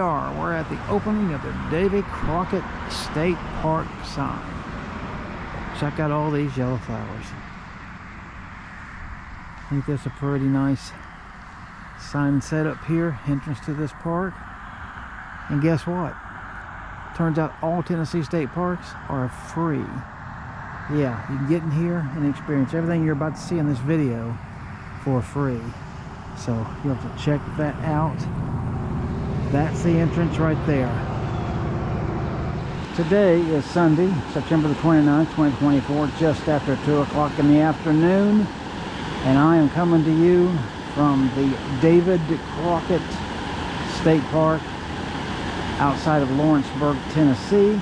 are. We're at the opening of the Davy Crockett State Park sign. Check out all these yellow flowers. I think that's a pretty nice sign set up here, entrance to this park. And guess what? Turns out all Tennessee state parks are free. Yeah, you can get in here and experience everything you're about to see in this video for free. So you'll have to check that out. That's the entrance right there. Today is Sunday, September the 29th, 2024, just after 2 o'clock in the afternoon. And I am coming to you from the David Crockett State Park outside of Lawrenceburg, Tennessee.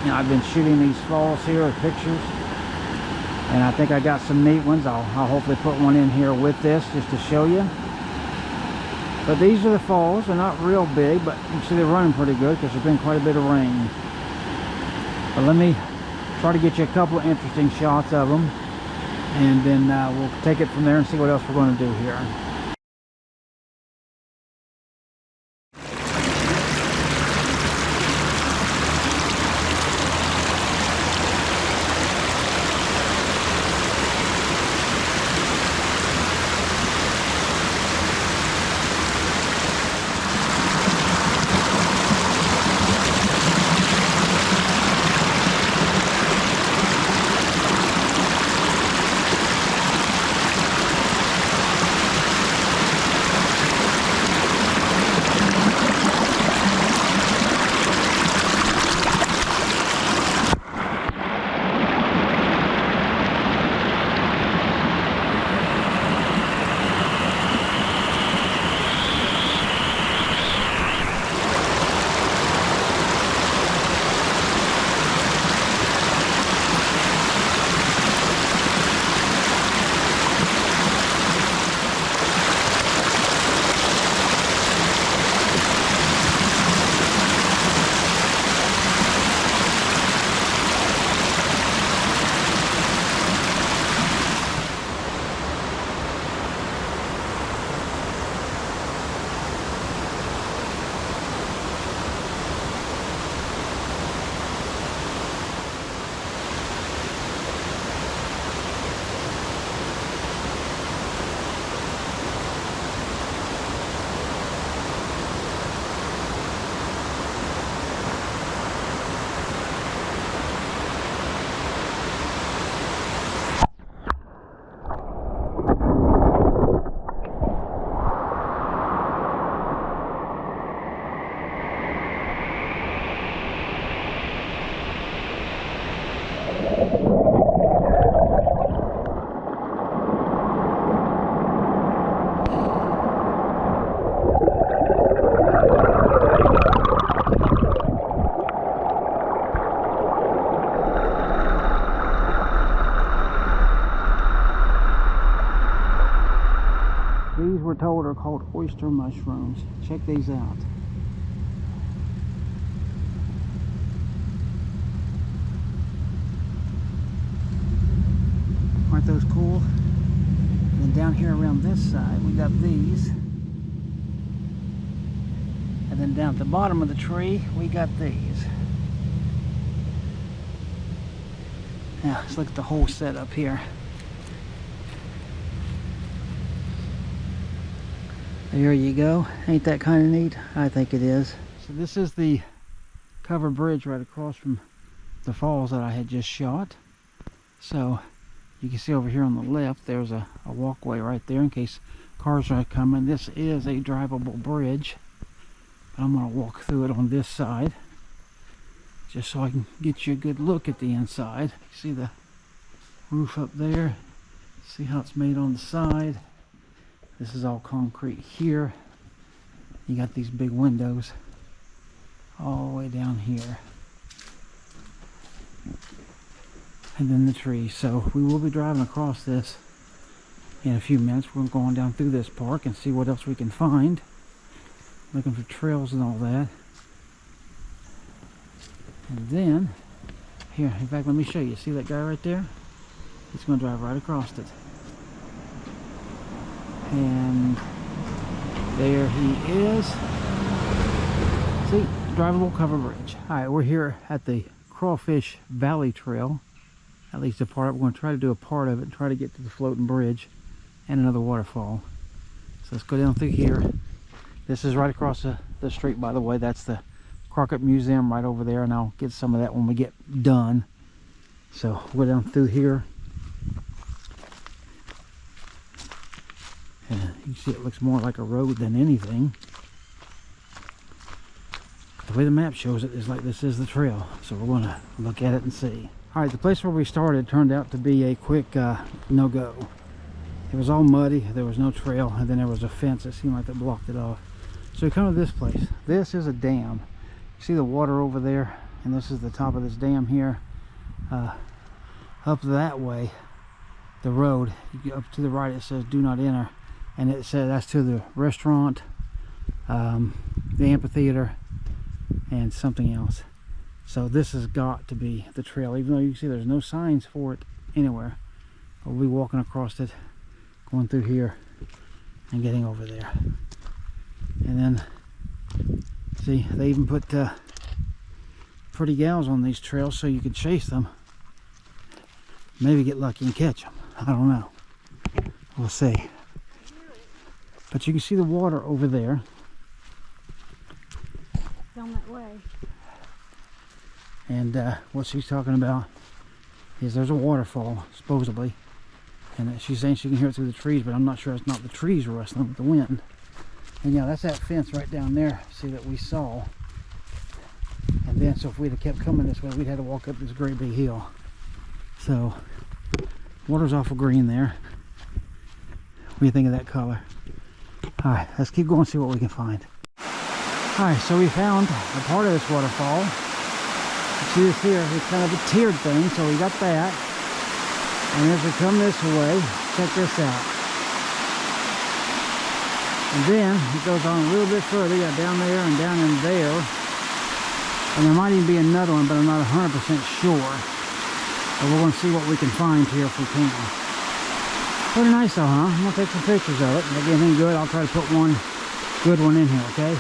And I've been shooting these falls here with pictures, and I think I got some neat ones. I'll hopefully put one in here with this just to show you. But these are the falls. They're not real big, but you can see they're running pretty good because there's been quite a bit of rain. But let me try to get you a couple of interesting shots of them, and then we'll take it from there and see what else we're going to do here. These, we're told, are called oyster mushrooms. Check these out. Aren't those cool? And then down here around this side, we got these. And then down at the bottom of the tree, we got these. Now, let's look at the whole setup here. There you go. Ain't that kind of neat? I think it is. So this is the covered bridge right across from the falls that I had just shot. So you can see over here on the left, there's a walkway right there in case cars are coming. This is a drivable bridge. I'm going to walk through it on this side just so I can get you a good look at the inside. See the roof up there? See how it's made on the side? This is all concrete here. You got these big windows all the way down here. And then the trees. So we will be driving across this in a few minutes. We're going down through this park and see what else we can find. Looking for trails and all that. And then, here, in fact, let me show you. See that guy right there? He's going to drive right across it. And there he is. See, drivable cover bridge. Alright, we're here at the Crawfish Valley Trail. At least a part of it. We're going to try to do a part of it and try to get to the floating bridge and another waterfall. So let's go down through here. This is right across the street, by the way. That's the Crockett Museum right over there, and I'll get some of that when we get done. So we'll go down through here. And you can see it looks more like a road than anything. The way the map shows it is like this is the trail. So we're going to look at it and see. Alright, the place where we started turned out to be a quick no-go. It was all muddy, there was no trail, and then there was a fence that seemed like that blocked it off. So we come to this place. This is a dam. You see the water over there, and this is the top of this dam here. Up that way, the road, up to the right it says do not enter, and it says that's to the restaurant, the amphitheater, and something else. So this has got to be the trail, even though you can see there's no signs for it anywhere. We'll be walking across it, going through here and getting over there. And then see, they even put pretty gals on these trails so you can chase them, maybe get lucky and catch them. I don't know, we'll see. But you can see the water over there. Down that way. And what she's talking about is there's a waterfall, supposedly. And she's saying she can hear it through the trees, but I'm not sure it's not the trees rustling with the wind. And yeah, that's that fence right down there, see, that we saw. And then, so if we'd have kept coming this way, we'd have to walk up this great big hill. So, water's awful green there. What do you think of that color? Alright, let's keep going and see what we can find. Alright, so we found a part of this waterfall. You see this here, it's kind of a tiered thing, so we got that. And as we come this way, check this out. And then it goes on a little bit further, yeah, down there and down in there. And there might even be another one, but I'm not 100% sure. But we're going to see what we can find here if we can. Pretty nice though, huh? I'm going to take some pictures of it. If I get anything good, I'll try to put one good one in here, okay?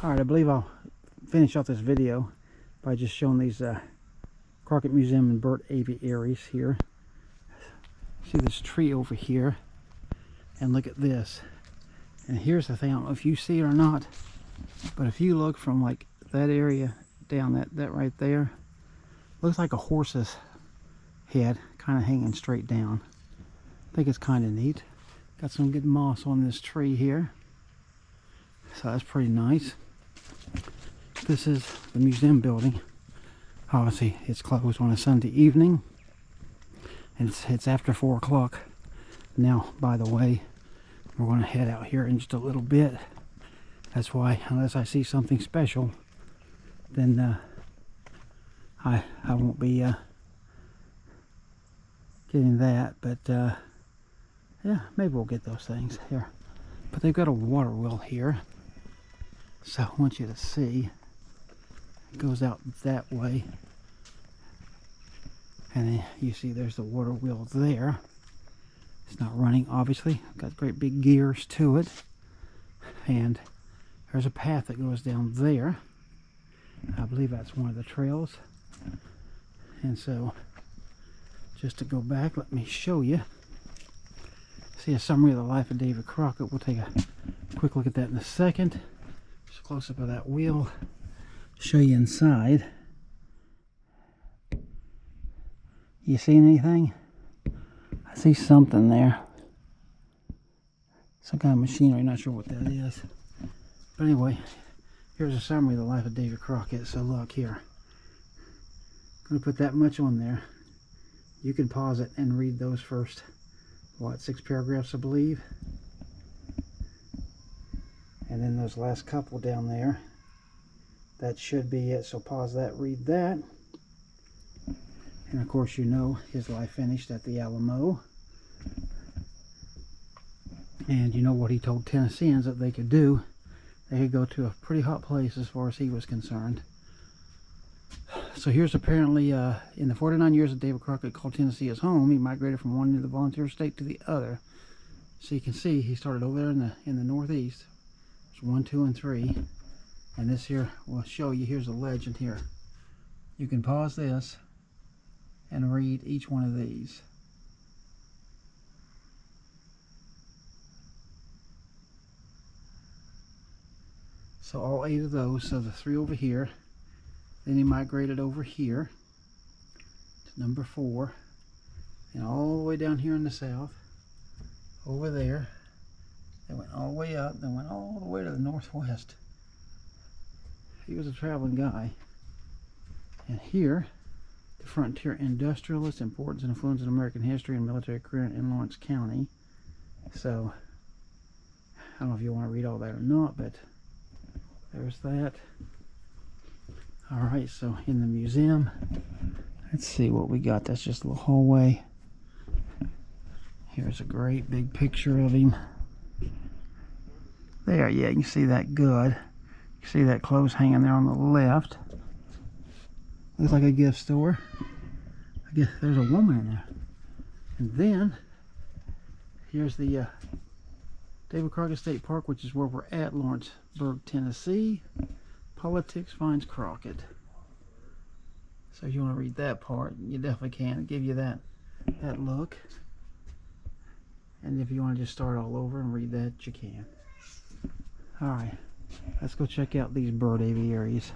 Alright, I believe I'll finish off this video by just showing these Crockett Museum and bird aviaries here. See this tree over here, and look at this. And here's the thing, I don't know if you see it or not, but if you look from like that area down, that right there, looks like a horse's head kind of hanging straight down. I think it's kind of neat. Got some good moss on this tree here, so that's pretty nice. This is the museum building. Obviously it's closed on a Sunday evening, and it's after 4 o'clock now. By the way, we're going to head out here in just a little bit. That's why, unless I see something special, then I won't be getting that. But yeah, maybe we'll get those things here. But they've got a water wheel here, so I want you to see. It goes out that way, and then you see there's the water wheel there. It's not running, obviously. Got great big gears to it, and there's a path that goes down there. I believe that's one of the trails. And so, just to go back, let me show you. see a summary of the life of David Crockett. We'll take a quick look at that in a second. Just a close-up of that wheel. Show you inside. You seeing anything? I see something there. Some kind of machinery, not sure what that is. But anyway, here's a summary of the life of David Crockett. So look here. I'm going to put that much on there. You can pause it and read those first, what, 6 paragraphs, I believe. And then those last couple down there. That should be it. So pause that, read that. And of course, you know his life finished at the Alamo. And you know what he told Tennesseans that they could do. They could go to a pretty hot place as far as he was concerned. So here's apparently, in the 49 years that David Crockett called Tennessee his home, he migrated from one end of the volunteer state to the other. So you can see he started over there in the northeast. There's 1, 2, and 3. And this here will show you, here's a legend here. You can pause this and read each one of these. So all 8 of those, so the 3 over here. Then he migrated over here to number 4. And all the way down here in the south. Over there. They went all the way up. They went all the way to the northwest. He was a traveling guy. And here, the frontier industrialist, importance and influence in American history and military career in Lawrence County. So, I don't know if you want to read all that or not, but there's that. Alright, so in the museum, let's see what we got. That's just a little hallway. Here's a great big picture of him. There, yeah, you can see that good. You see that clothes hanging there on the left. Looks like a gift store. I guess there's a woman in there. And then, here's the David Crockett State Park, which is where we're at, Lawrenceburg, Tennessee. Politics finds Crockett. So if you want to read that part, you definitely can. It'll give you that look. And if you want to just start all over and read that, you can. Alright, let's go check out these bird aviaries.